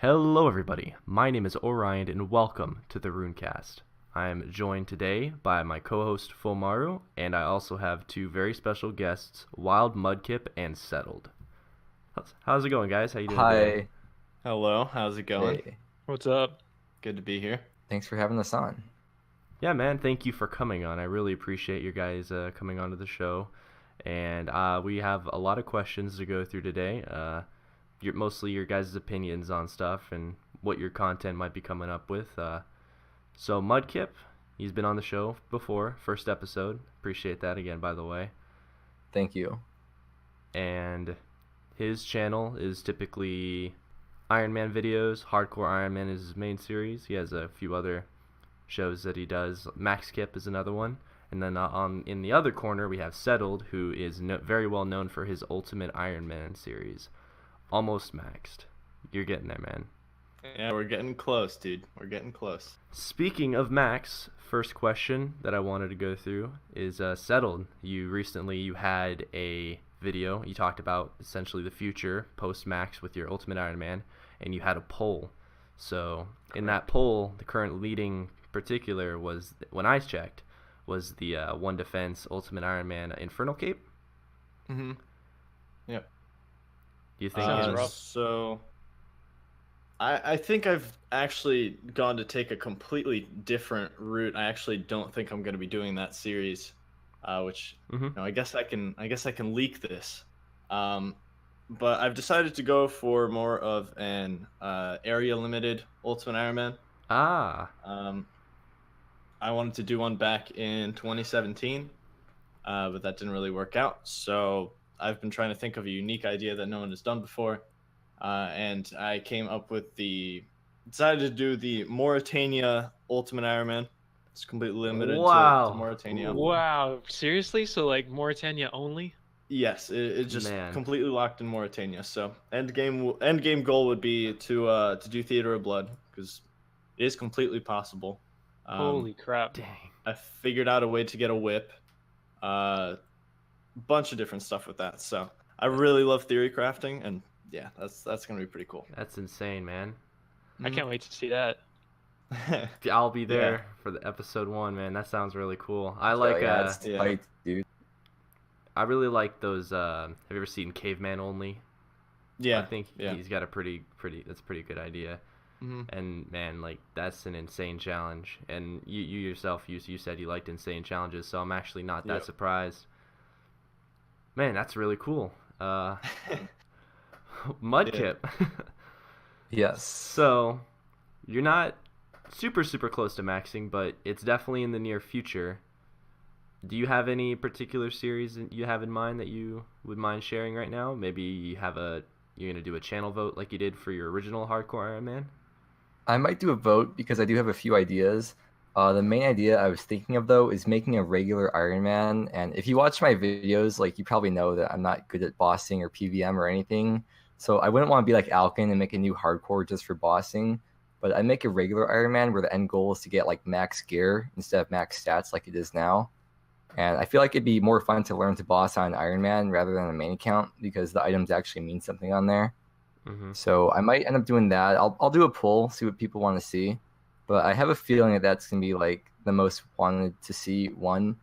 Hello everybody, my name is Orion and welcome to the RUNECAST. I am joined today by my co-host Fomaru, and I also have two very special guests, WildMudkip and Settled. How's it going, guys? How you doing today? Hi. Hello, how's it going? Hey. What's up? Good to be here. Thanks for having us on. Yeah, man, thank you for coming on. I really appreciate you guys coming onto the show. And we have a lot of questions to go through today. Mostly your guys' opinions on stuff and what your content might be coming up with. So Mudkip, he's been on the show before, first episode. Appreciate that again, by the way. Thank you. And his channel is typically Iron Man videos. Hardcore Iron Man is his main series. He has a few other shows that he does. MaxKip is another one. And then in the other corner, we have Settled, who is very well known for his Ultimate Iron Man series. Almost maxed. You're getting there, man. Yeah, we're getting close, dude. We're getting close. Speaking of max, first question that I wanted to go through is Settled. You had a video. You talked about essentially the future post-max with your Ultimate Iron Man, and you had a poll. So in that poll, the current leading particular was, when I checked, was the One Defense Ultimate Iron Man Infernal Cape. Mm-hmm. Yep. Do you think I think I've actually gone to take a completely different route. I actually don't think I'm going to be doing that series, which I guess I can leak this. But I've decided to go for more of an area limited Ultimate Iron Man. I wanted to do one back in 2017, but that didn't really work out. So I've been trying to think of a unique idea that no one has done before, and I came up with decided to do the Mauritania Ultimate Iron Man. It's completely limited to Mauritania. Wow, seriously? So like Mauritania only? Yes, it just completely locked in Mauritania. So end game goal would be to do Theater of Blood, because it is completely possible. Holy crap! Dang. I figured out a way to get a whip. Bunch of different stuff with that. So I really love theory crafting, and yeah, that's gonna be pretty cool. That's insane, man. I can't wait to see that. I'll be there for the episode 1, man. That sounds really cool. I dude. I really like those. Have you ever seen Caveman Only? Yeah, I think he's got a pretty. That's a pretty good idea. Mm-hmm. And man, like, that's an insane challenge. And you yourself, you said you liked insane challenges, so I'm actually not that surprised. Man, that's really cool. Mudkip. Yes. So you're not super close to maxing, but it's definitely in the near future. Do you have any particular series that you have in mind that you would mind sharing right now? Maybe you're gonna do a channel vote like you did for your original Hardcore Iron Man? I might do a vote because I do have a few ideas. The main idea I was thinking of, though, is making a regular Iron Man. And if you watch my videos, like, you probably know that I'm not good at bossing or PVM or anything. So I wouldn't want to be like Alkin and make a new hardcore just for bossing. But I make a regular Iron Man where the end goal is to get like max gear instead of max stats like it is now. And I feel like it'd be more fun to learn to boss on Iron Man rather than a main account, because the items actually mean something on there. Mm-hmm. So I might end up doing that. I'll do a poll, see what people want to see. But I have a feeling that that's going to be like the most wanted to see one.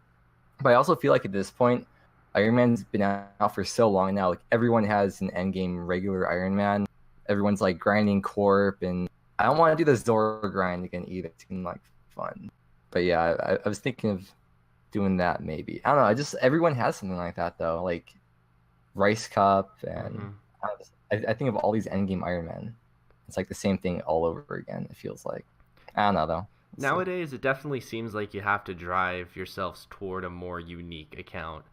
But I also feel like at this point, Iron Man's been out for so long now. Like, everyone has an endgame regular Iron Man. Everyone's like grinding Corp, and I don't want to do the Zora grind again either. It's been like fun. But yeah, I was thinking of doing that maybe. I don't know. Everyone has something like that though, like Rice Cup, and I think of all these endgame Iron Men. It's like the same thing all over again. It feels like. I don't know though. Nowadays, it definitely seems like you have to drive yourselves toward a more unique account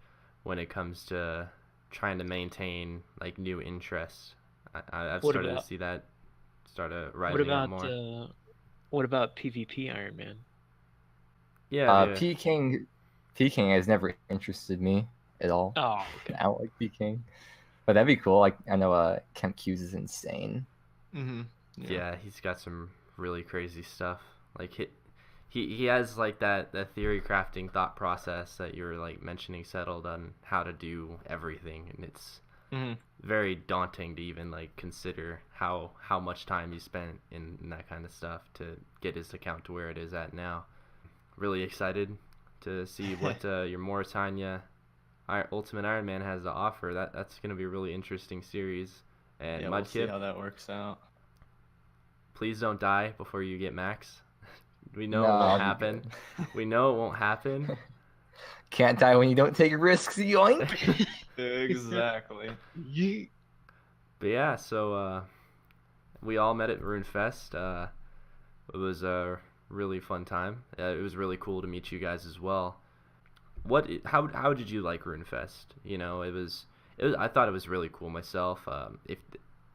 when it comes to trying to maintain like new interests. I've started to see that start to rise more. What about PvP Iron Man? Yeah. P King has never interested me at all. Oh, okay. I don't like P King, but that'd be cool. Like, I know Kemp Q's is insane. Mm-hmm. Yeah, he's got some really crazy stuff. Like, he has like that theory crafting thought process that you were like mentioning, Settled, on how to do everything, and it's very daunting to even like consider how much time you spent in that kind of stuff to get his account to where it is at now. Really excited to see what your Mauritania Ultimate Iron Man has to offer. That's going to be a really interesting series. And Yeah, Mudkip, we'll see how that works out. please don't die before you get max. We know No, it I'll won't be happen. good. We know it won't happen. Can't die when you don't take risks, yoink. Exactly. Yeet. But yeah, so we all met at RuneFest. It was a really fun time. It was really cool to meet you guys as well. How did you like RuneFest? You know, it was I thought it was really cool myself.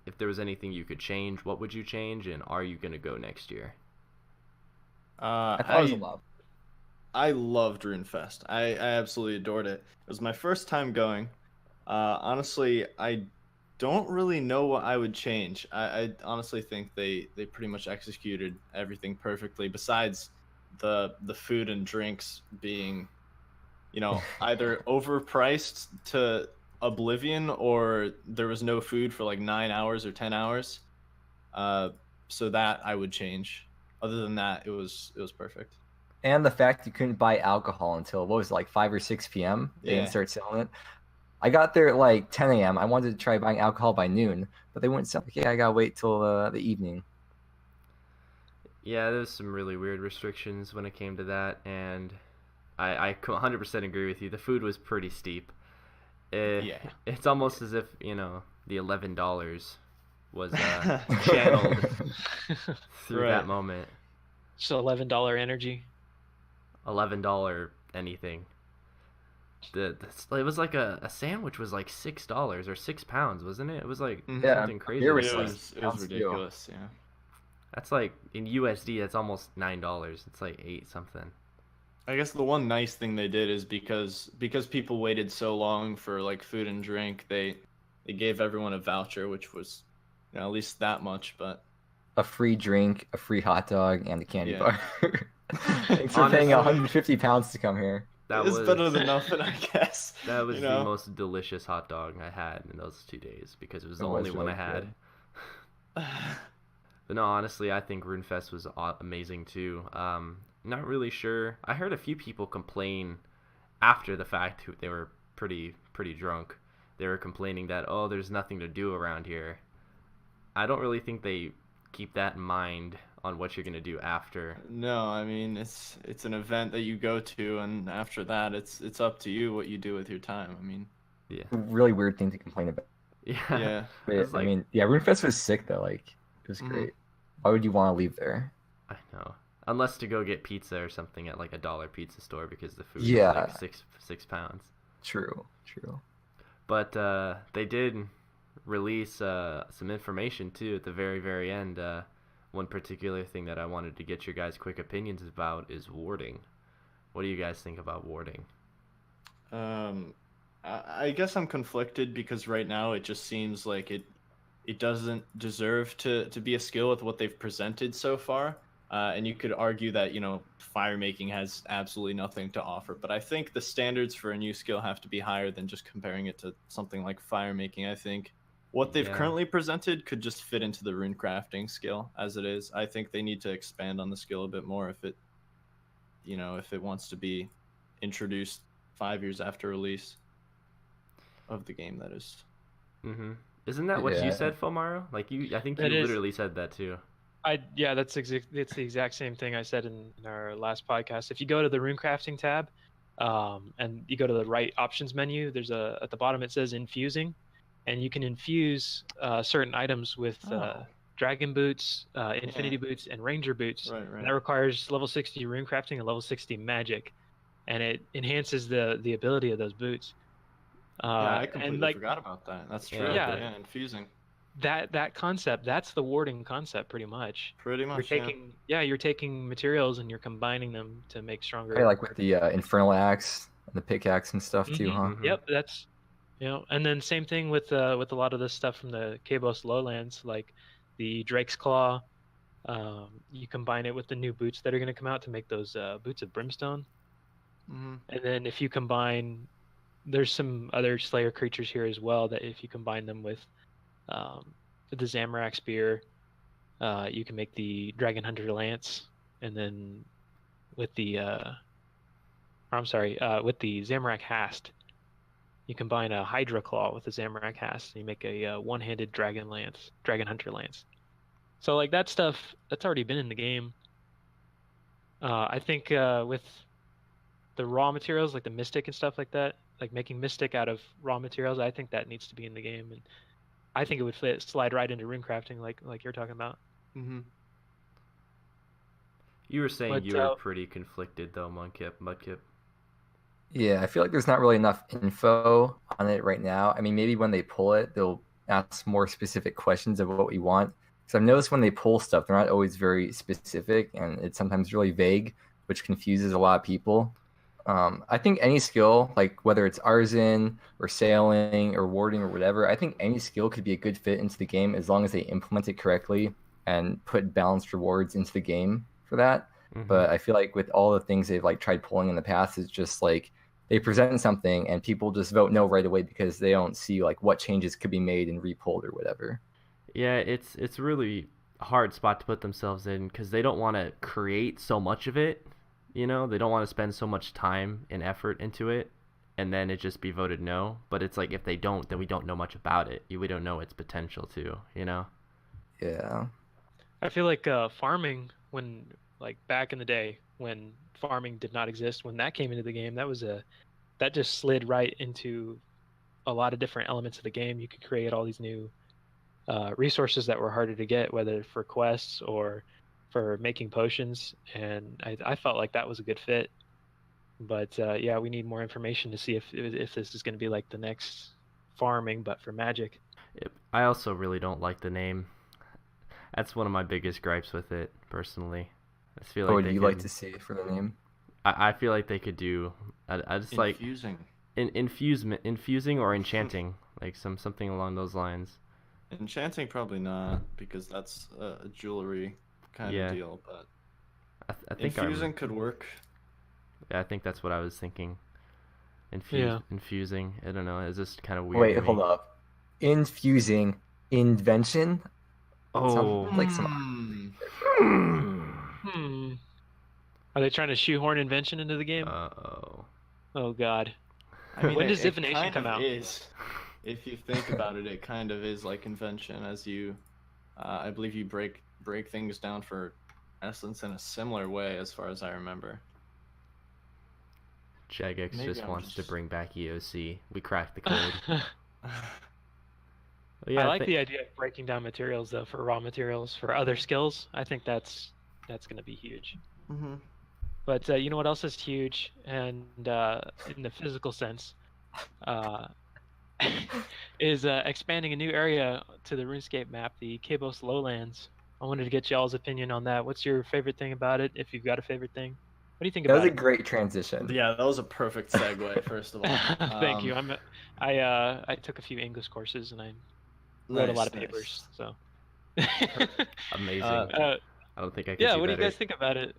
If there was anything you could change, what would you change, and are you gonna go next year? I thought it was a lot. I loved RuneFest. I absolutely adored it. It was my first time going. Honestly, I don't really know what I would change. I honestly think they pretty much executed everything perfectly, besides the food and drinks being, you know, either overpriced to oblivion, or there was no food for like 9 hours or 10 hours. So that I would change. Other than that, it was perfect. And the fact you couldn't buy alcohol until, what was it, like 5 or 6 p.m. They didn't Yeah. start selling it. I got there at like 10 a.m. I wanted to try buying alcohol by noon, but they wouldn't sell. Like, yeah, I gotta wait till the evening. Yeah, there's some really weird restrictions when it came to that, and I 100% agree with you. The food was pretty steep. Yeah. It's almost as if, you know, the $11 was channeled through Right. that moment. So $11 energy. $11 anything. It was like a sandwich was like $6 or £6, wasn't it? It was like Mhm. Yeah, something crazy. beer like was It that. like- was Sounds too. ridiculous. Yeah. That's like in USD. That's almost $9. It's like 8 something. I guess the one nice thing they did is because people waited so long for like food and drink, they gave everyone a voucher, which was, you know, at least that much. But A free drink, a free hot dog, and a candy Yeah. bar. Thanks for paying Honestly, £150 to come here. That it's was better than nothing, I guess. that was you the know? most delicious hot dog I had in those 2 days because it was the It was only one I really had. good. But no, honestly, I think RuneFest was amazing too. Not really sure. I heard a few people complain after the fact. They were pretty drunk. They were complaining that, oh, there's nothing to do around here. I don't really think they keep that in mind on what you're gonna do after. No, I mean it's an event that you go to, and after that, it's up to you what you do with your time. I mean, Yeah, Really weird thing to complain about. yeah. yeah. But, It's I like- mean, yeah, RuneFest was sick though. Like, it was Mhm. great. Why would you want to leave there? I know. Unless to go get pizza or something at like a dollar pizza store because the food Yeah. was like six pounds. True. But they did release some information too at the very end. One particular thing that I wanted to get your guys' quick opinions about is warding. What do you guys think about warding? I guess I'm conflicted because right now it just seems like it doesn't deserve to be a skill with what they've presented so far. And you could argue that, you know, fire making has absolutely nothing to offer. But I think the standards for a new skill have to be higher than just comparing it to something like fire making. I think what they've Yeah. currently presented could just fit into the rune crafting skill as it is. I think they need to expand on the skill a bit more if it, you know, if it wants to be introduced 5 years after release of the game, that is. Mm-hmm. Isn't that what you Yeah. said, Fomaro? Like I think you That is- literally said that too. Yeah, it's the exact same thing I said in our last podcast. If you go to the rune crafting tab, and you go to the right options menu, there's at the bottom it says infusing, and you can infuse certain items with Oh. dragon boots, infinity boots, and ranger boots. Right, And right. that requires level 60 rune crafting and level 60 magic, and it enhances the ability of those boots. Yeah, I completely and like forgot about that. That's true. Yeah. Yeah, infusing. that concept, that's the warding concept pretty much. Pretty much. You're taking materials and you're combining them to make stronger. Okay, like with the infernal axe and the pickaxe and stuff too, Mhm. huh? Mhm. Yep, that's and then same thing with a lot of this stuff from the kebos lowlands, like the drake's claw. You combine it with the new boots that are going to come out to make those boots of brimstone. Hmm. And then if you combine there's some other Slayer creatures here as well that if you combine them with the Zamorak Spear, you can make the Dragon Hunter Lance, and then with the with the Zamorak Hast, you combine a Hydra Claw with the Zamorak Hast, and you make a one-handed Dragon Hunter Lance. So like that stuff, that's already been in the game. I think with the raw materials, like the Mystic and stuff like that, like making Mystic out of raw materials, I think that needs to be in the game, and I think it would slide right into runecrafting, like you're talking about. Mm-hmm. You were saying But, you were pretty conflicted though, Mudkip. Yeah, I feel like there's not really enough info on it right now. I mean, maybe when they pull it, they'll ask more specific questions of what we want. Because I've noticed when they pull stuff, they're not always very specific, and it's sometimes really vague, which confuses a lot of people. I think any skill, like whether it's artisan or sailing or warding or whatever, I think any skill could be a good fit into the game as long as they implement it correctly and put balanced rewards into the game for that. Mm-hmm. But I feel like with all the things they've like tried pulling in the past, it's just like they present something and people just vote no right away because they don't see like what changes could be made and repulled or whatever. Yeah, it's really a hard spot to put themselves in because they don't want to create so much of it. You know, they don't want to spend so much time and effort into it and then it just be voted no. But it's like if they don't, then we don't know much about it. We don't know its potential too, you know? Yeah. I feel like farming, when like back in the day when farming did not exist, when that came into the game, that just slid right into a lot of different elements of the game. You could create all these new resources that were harder to get, whether for quests or for making potions, and I felt like that was a good fit. But yeah, we need more information to see if this is going to be like the next farming, but for magic. I also really don't like the name. That's one of my biggest gripes with it, personally. I feel like What would you like to see for the name? I feel like they could do. I just like infusing or enchanting, like something along those lines. Enchanting probably not, because that's a jewelry kind of deal. But I think infusing could work. Yeah, I think that's what I was thinking. Infusing. I don't know. It's just kind of weird. Wait, hold up. Infusing invention. Oh, like some. Are they trying to shoehorn invention into the game? Uh-oh. Oh God. I mean, when does it divination kind come of out? Is. If you think about it, it kind of is like invention, as you, I believe you break things down for essence in a similar way, as far as I remember. Jagex just wants to bring back EOC. We cracked the code. Yeah, I like the idea of breaking down materials though, for raw materials for other skills. I think that's going to be huge. Mm-hmm. But you know what else is huge, and in the physical sense, is expanding a new area to the RuneScape map, the Kebos lowlands. I wanted to get y'all's opinion on that. What's your favorite thing about it, if you've got a favorite thing? What do you think about it? That was a great transition. Yeah, that was a perfect segue, first of all. Thank you. I took a few English courses and I wrote a lot of papers. So amazing. I don't think I can. Yeah, what do you guys think about it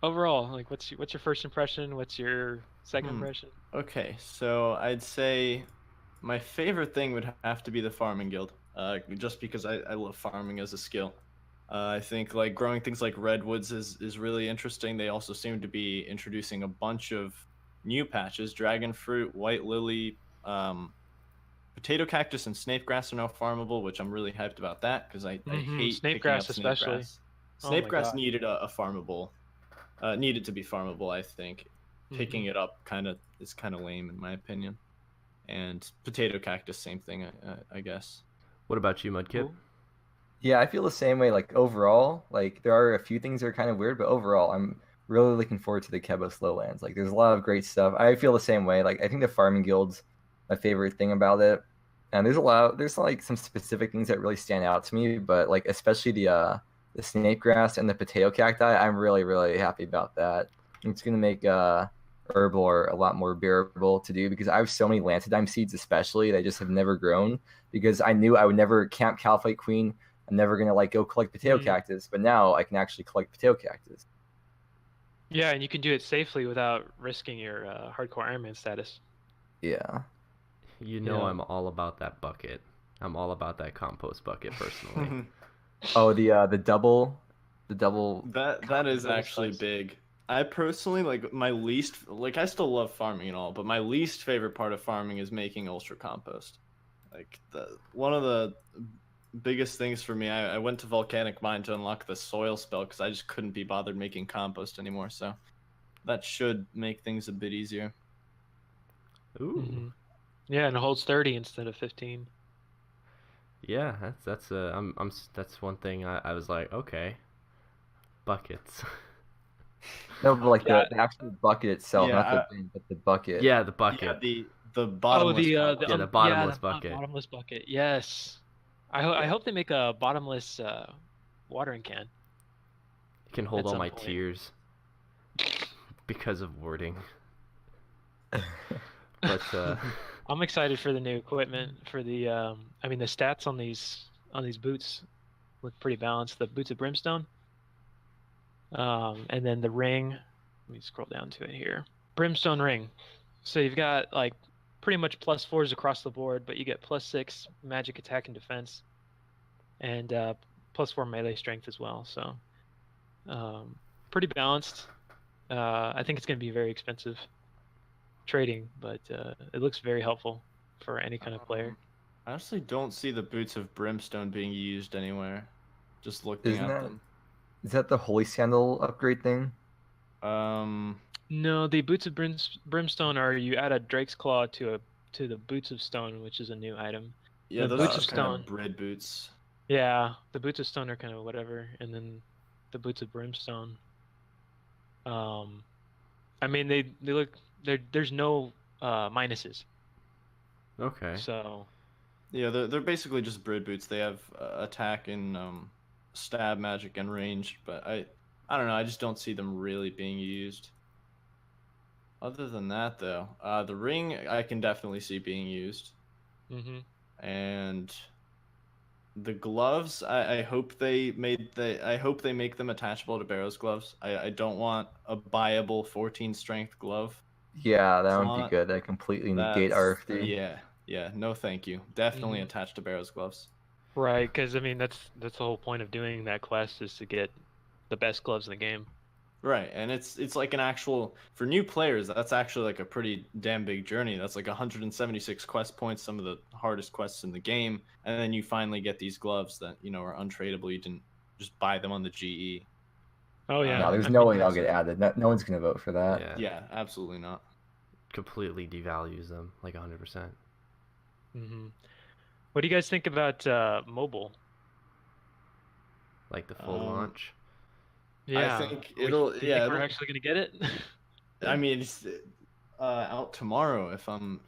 overall? Like, what's your first impression? What's your second impression? Okay, so I'd say my favorite thing would have to be the farming guild, just because I love farming as a skill. I think like growing things like redwoods is really interesting. They also seem to be introducing a bunch of new patches. Dragon fruit, white lily, potato cactus, and snape grass are now farmable, which I'm really hyped about that because I hate snape grass, especially. Snape grass needed a farmable, needed to be farmable. I think picking it up is kind of lame in my opinion. And potato cactus, same thing, I guess. What about you, Mudkip? Cool. Yeah, I feel the same way. Like overall, like there are a few things that are kind of weird, but overall, I'm really looking forward to the Kebos lowlands. Like there's a lot of great stuff. I feel the same way. Like I think the farming guild's my favorite thing about it. And there's like some specific things that really stand out to me, but like especially the snape grass and the potato cacti, I'm really, really happy about that. It's gonna make Herblore a lot more bearable to do because I have so many Lantidime seeds, especially that just have never grown because I knew I would never camp Calphite Queen. I'm never gonna like go collect potato cactus, but now I can actually collect potato cactus. Yeah, and you can do it safely without risking your hardcore Iron Man status. Yeah. You know, Yeah. I'm all about that bucket. I'm all about that compost bucket personally. Oh, the double That is Double actually slice. big. I personally like my least like I still love farming and all, but my least favorite part of farming is making ultra compost. Like the one of the biggest things for me, I went to volcanic mine to unlock the soil spell because I just couldn't be bothered making compost anymore. So that should make things a bit easier. Ooh. Hmm. Yeah, and it holds 30 instead of 15. Yeah, that's one thing I was like, okay, buckets. No, but like Yeah. the actual bucket itself, Yeah, not the bin, but the bucket. Yeah, the yeah, bucket. the bottomless compost. Yeah, the bottomless bucket. Bottomless bucket. Yes. I Yeah. hope they make a bottomless watering can. It can hold At all some my point. tears because of wording. But I'm excited for the new equipment for the I mean the stats on these boots look pretty balanced. The boots of brimstone. And then the ring. Let me scroll down to it here. Brimstone ring. So you've got like pretty much +4s across the board, but you get +6 magic attack and defense, and +4 melee strength as well. So pretty balanced. I think it's going to be very expensive trading, but it looks very helpful for any kind of player. I honestly don't see the boots of brimstone being used anywhere. Just looking Isn't at that- them. Is that the holy sandal upgrade thing? No, the boots of brimstone are you add a Drake's Claw to the boots of stone, which is a new item. Yeah, The those boots are of kind stone. of bread boots. Yeah, the boots of stone are kind of whatever, and then the boots of brimstone. I mean they look there's no minuses. okay. So Yeah, they're basically just bread boots. They have attack and stab magic and range, but I don't know. I just don't see them really being used. Other than that, though, the ring I can definitely see being used, and the gloves I hope they make them attachable to Barrow's gloves. I don't want a buyable 14 strength glove. Yeah, that would be Slot. good. That completely negate That's RFD. yeah. No, thank you. Definitely Mhm. attached to Barrow's gloves. right, because I mean that's the whole point of doing that quest is to get the best gloves in the game. Right, and it's like an actual for new players. That's actually like a pretty damn big journey. That's like 176 quest points, some of the hardest quests in the game, and then you finally get these gloves that are untradeable. You didn't just buy them on the GE. Oh yeah, No, there's I no mean, way they'll get added. No one's gonna vote for that. Yeah. Yeah, absolutely not. Completely devalues them like 100%. What do you guys think about mobile? Like the full launch. Yeah, I think do you it'll. think Yeah, we're actually gonna get it? I mean, it's out tomorrow if I'm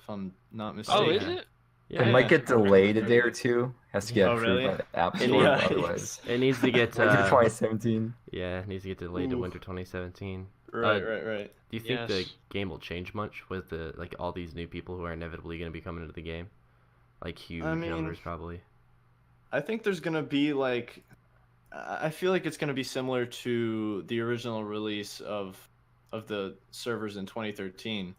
not mistaken. Oh, is it? Yeah. It might get delayed a day or two. Has to get Oh, approved really? by the App It Store. needs- Otherwise, It needs to get winter 2017. yeah, it needs to get delayed to Ooh. winter 2017. Right. Do you think the Yes. game will change much with the all these new people who are inevitably going to be coming into the game? Like huge mean, numbers probably. I think there's gonna be like, I feel like it's gonna be similar to the original release of the servers in 2013.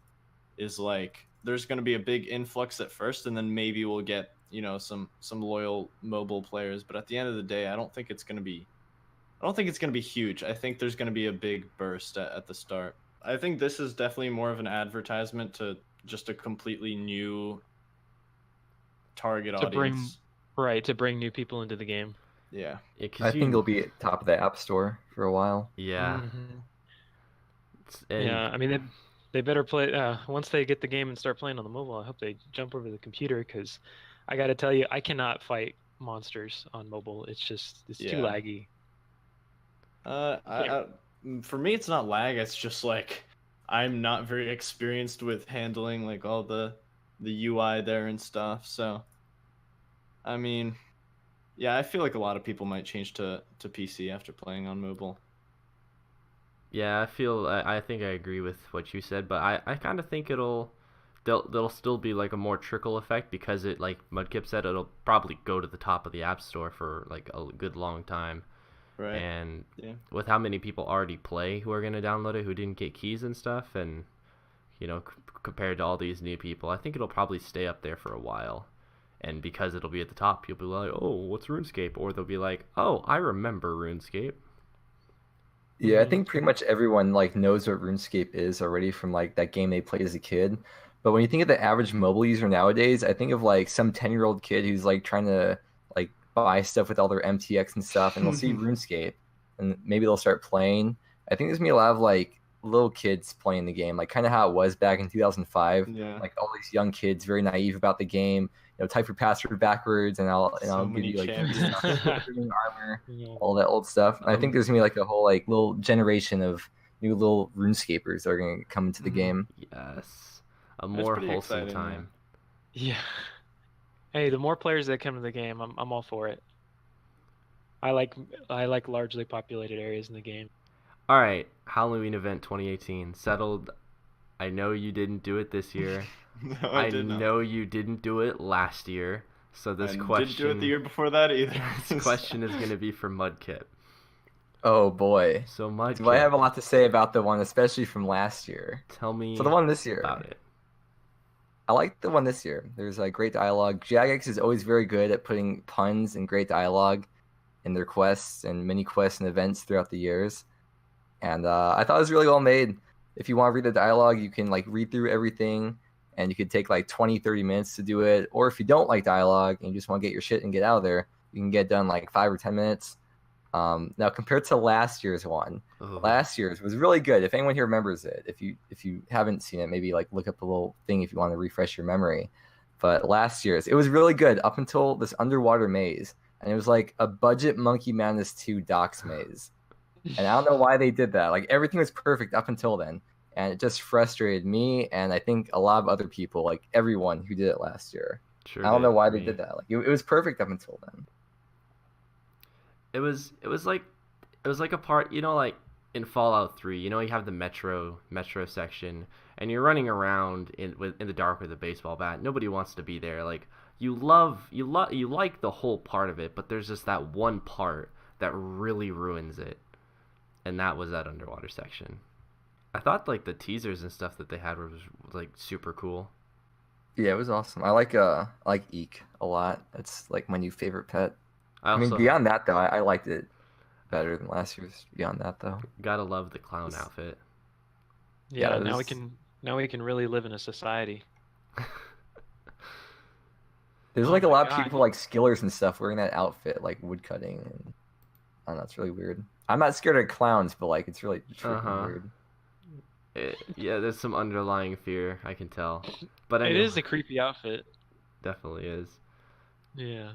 Is like there's gonna be a big influx at first, and then maybe we'll get some loyal mobile players. But at the end of the day, I don't think it's gonna be huge. I think there's gonna be a big burst at the start. I think this is definitely more of an advertisement to just a completely new target To bring- audience. Right, to bring new people into the game. Yeah. Yeah, 'cause I think it'll be at top of the App Store for a while. Yeah. Mhm. And Yeah, I mean they better play once they get the game and start playing on the mobile. I hope they jump over the computer because I got to tell you, I cannot fight monsters on mobile. It's too Yeah. laggy. For me, it's not lag. It's just like I'm not very experienced with handling like all the UI there and stuff. So, I mean, yeah, I feel like a lot of people might change to PC after playing on mobile. Yeah, I think I agree with what you said, but I kind of think there'll still be like a more trickle effect because it, like Mudkip said, it'll probably go to the top of the App Store for like a good long time. Right. And Yeah. with how many people already play who are going to download it who didn't get keys and stuff, and compared to all these new people. I think it'll probably stay up there for a while. And because it'll be at the top, you'll be like, oh, what's RuneScape? Or they'll be like, oh, I remember RuneScape. Yeah, I think pretty much everyone like knows what RuneScape is already from like that game they played as a kid. But when you think of the average mobile user nowadays, I think of like some 10-year-old kid who's like trying to like buy stuff with all their MTX and stuff, and they'll see RuneScape, and maybe they'll start playing. I think there's gonna be a lot of like little kids playing the game, like kind of how it was back in 2005. Yeah. Like all these young kids, very naive about the game. Type your password backwards, and I'll give you like armor, all that old stuff. And I think there's gonna be like a whole like little generation of new little RuneScapers that are gonna come into the game. Yes, a more wholesome exciting, time. Yeah. Hey, the more players that come to the game, I'm all for it. I like largely populated areas in the game. All right, Halloween event 2018 settled. I know you didn't do it this year. No, I did not. know you didn't do it last year. So this question didn't do it the year before that either. This question is going to be for Mudkip. Oh boy. So Mudkip, Do I have a lot to say about the one, especially from last year? Tell me So the one this year. about it. I like the one this year. There's great dialogue. Jagex is always very good at putting puns and great dialogue in their quests and mini quests and events throughout the years. And I thought it was really well made. If you want to read the dialogue, you can like read through everything, and you could take like 20-30 minutes to do it. Or if you don't like dialogue and you just want to get your shit and get out of there, you can get done like 5 or 10 minutes. Now compared to last year's one, last year's was really good. If anyone here remembers it, if you haven't seen it, maybe like look up a little thing if you want to refresh your memory. But last year's, it was really good up until this underwater maze, and it was like a budget Monkey Madness 2 docks maze. And I don't know why they did that. Like everything was perfect up until then, and it just frustrated me, and I think a lot of other people, like everyone who did it last year. Sure I don't know why they me. did that. Like it was perfect up until then. It was like a part, like in Fallout 3, you have the metro section, and you're running around in the dark with a baseball bat. Nobody wants to be there. Like you like the whole part of it, but there's just that one part that really ruins it. And that was that underwater section. I thought like the teasers and stuff that they had was like super cool. Yeah, it was awesome. I like Eek a lot. It's like my new favorite pet. I mean, also beyond that though, I liked it better than last year's. Beyond that though, gotta love the clown outfit. Yeah, Yeah, now we can really live in a society. there's Oh like a my lot God. of people like skillers and stuff wearing that outfit, like woodcutting, and I don't know, it's really weird. I'm not scared of clowns, but like it's really freaking weird. Yeah, there's some underlying fear, I can tell. But It anyway, is a creepy outfit. definitely is. Yeah.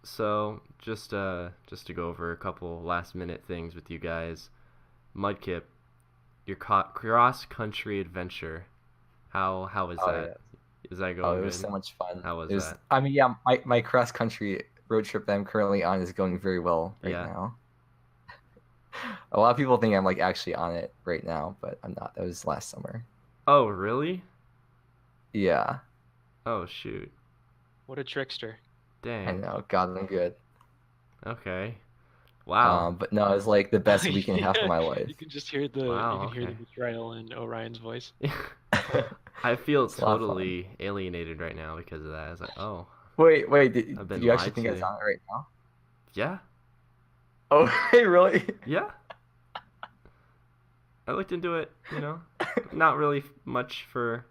So just to go over a couple last minute things with you guys, Mudkip, your cross country adventure, how was Oh, that? yeah. Is that going Oh, it good? was so much fun. How was It that? I mean, yeah, my cross country road trip that I'm currently on is going very well right Yeah. now. A lot of people think I'm like actually on it right now, but I'm not. That was last summer. Oh really? Yeah, Oh shoot! What a trickster. I Dang. know. God, I'm good. Okay. Wow. But no, it was like the best week and a half of my life. You can just hear the Wow, you can hear the okay. betrayal in Orion's voice. I feel It's a lot of fun. totally alienated right now because of that. I was like, oh Wait, I've did been you actually lied think I to. was on it right now? yeah, Oh, hey, really? yeah. I looked into it, not really much for,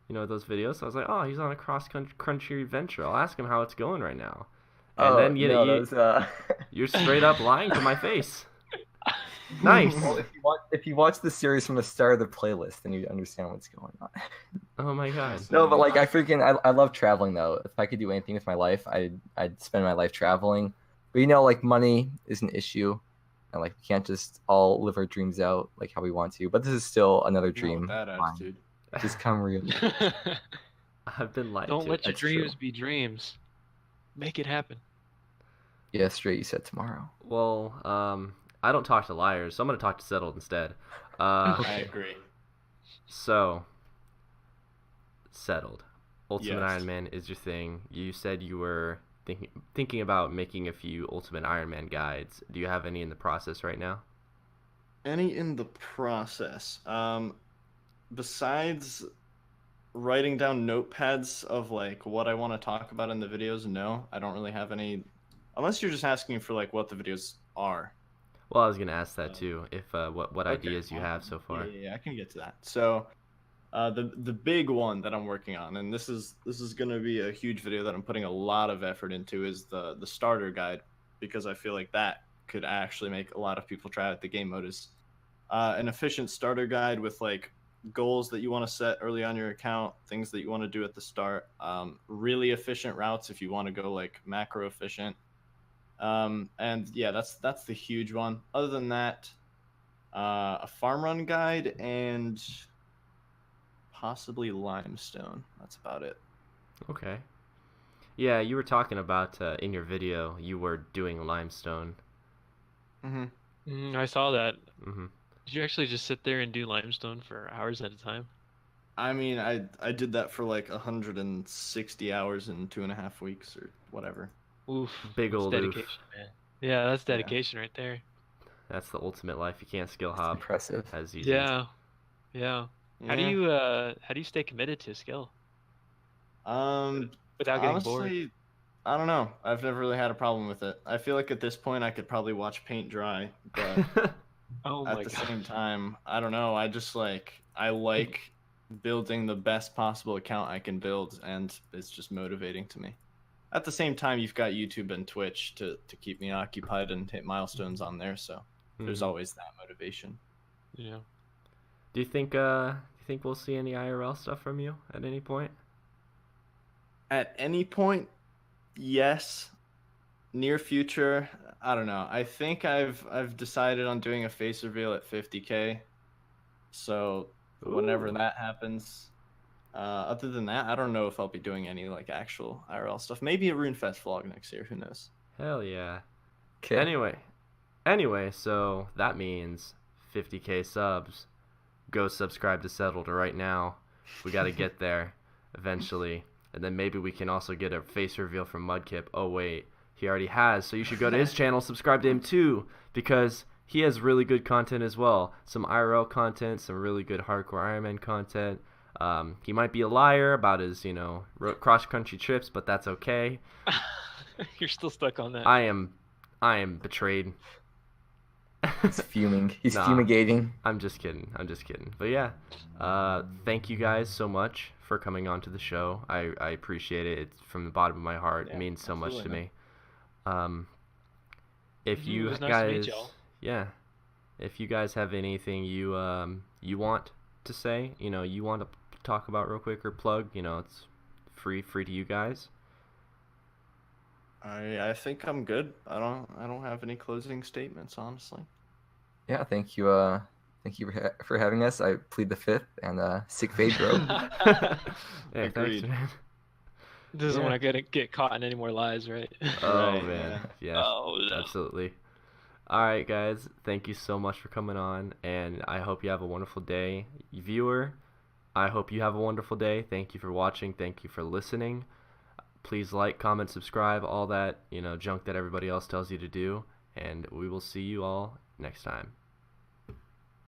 those videos. So I was like, oh, he's on a cross-country adventure. I'll ask him how it's going right now. And then no, that was, you're straight up lying to my face. Nice. Well, if you watch the series from the start of the playlist, then you understand what's going on. Oh my god. No, but like I love traveling though. If I could do anything with my life, I'd spend my life traveling. But like money is an issue, and like we can't just all live our dreams out like how we want to. But this is still another Not with dream. that attitude. Just come real. I've been lied Don't to. let your That's dreams true. be dreams. Make it happen. Yeah, straight. You said tomorrow. Well, I don't talk to liars, so I'm gonna talk to Settled instead. I agree. So, Settled. Ultimate Yes. Iron Man is your thing. You said you were thinking about making a few Ultimate Iron Man guides. Do you have any in the process right now? Any in the process? besides writing down notepads of like what I want to talk about in the videos, no, I don't really have any. Unless you're just asking for like what the videos are. Well, I was gonna ask that too. If what Okay. ideas you have so far? Yeah, I can get to that. So, the big one that I'm working on, and this is gonna be a huge video that I'm putting a lot of effort into, is the starter guide, because I feel like that could actually make a lot of people try out the game mode. Is an efficient starter guide with like goals that you want to set early on your account, things that you want to do at the start, really efficient routes if you want to go like macro efficient. And yeah, that's the huge one. Other than that, a farm run guide and possibly limestone. That's about it. Okay. Yeah, you were talking about in your video you were doing limestone. I saw that. Mm-hmm. Did you actually just sit there and do limestone for hours at a time? I mean, I did that for like 160 hours in 2.5 weeks or whatever. Oof. Big that's old dedication, oof. man. Yeah, that's dedication right there. That's the ultimate life. You can't skill It's hop impressive. as easy. Yeah. How do you stay committed to skill without getting bored? Honestly, I don't know. I've never really had a problem with it. I feel like at this point I could probably watch paint dry, but Oh my at the god. same time, I don't know. I like building the best possible account I can build, and it's just motivating to me. At the same time, you've got YouTube and Twitch to keep me occupied and hit milestones on there, so there's always that motivation. Yeah. Do you think we'll see any IRL stuff from you at any point? At any point, yes. Near future, I don't know. I think I've decided on doing a face reveal at 50K. So whenever Ooh. that happens, other than that, I don't know if I'll be doing any like actual IRL stuff. Maybe a RuneFest vlog next year. Who knows? Hell yeah. Okay. Anyway, so that means 50K subs. Go subscribe to Settled right now. We got to get there eventually. And then maybe we can also get a face reveal from Mudkip. Oh, wait. He already has. So you should go to his channel, subscribe to him too, because he has really good content as well. Some IRL content, some really good hardcore Iron Man content. He might be a liar about his, cross-country trips, but that's okay. You're still stuck on that. I am betrayed. He's fuming. He's Nah. fumigating. I'm just kidding. But yeah, thank you guys so much for coming on to the show. I appreciate it. It's from the bottom of my heart. Yeah, it means so much to absolutely. me. If you It was nice to guys, meet y'all. yeah, if you guys have anything you want to say, you want to talk about real quick or plug, it's free to you guys. I think I'm good. I don't have any closing statements, honestly. Yeah, thank you. Thank you for having us. I plead the fifth and sick fade, bro. Yeah, thanks, Agreed. man. Doesn't Yeah. want to get caught in any more lies, right? Oh Right, man, yeah, Oh, no. absolutely. All right, guys, thank you so much for coming on, and I hope you have a wonderful day, viewer. I hope you have a wonderful day. Thank you for watching. Thank you for listening. Please like, comment, subscribe, all that junk that everybody else tells you to do, and we will see you all next time.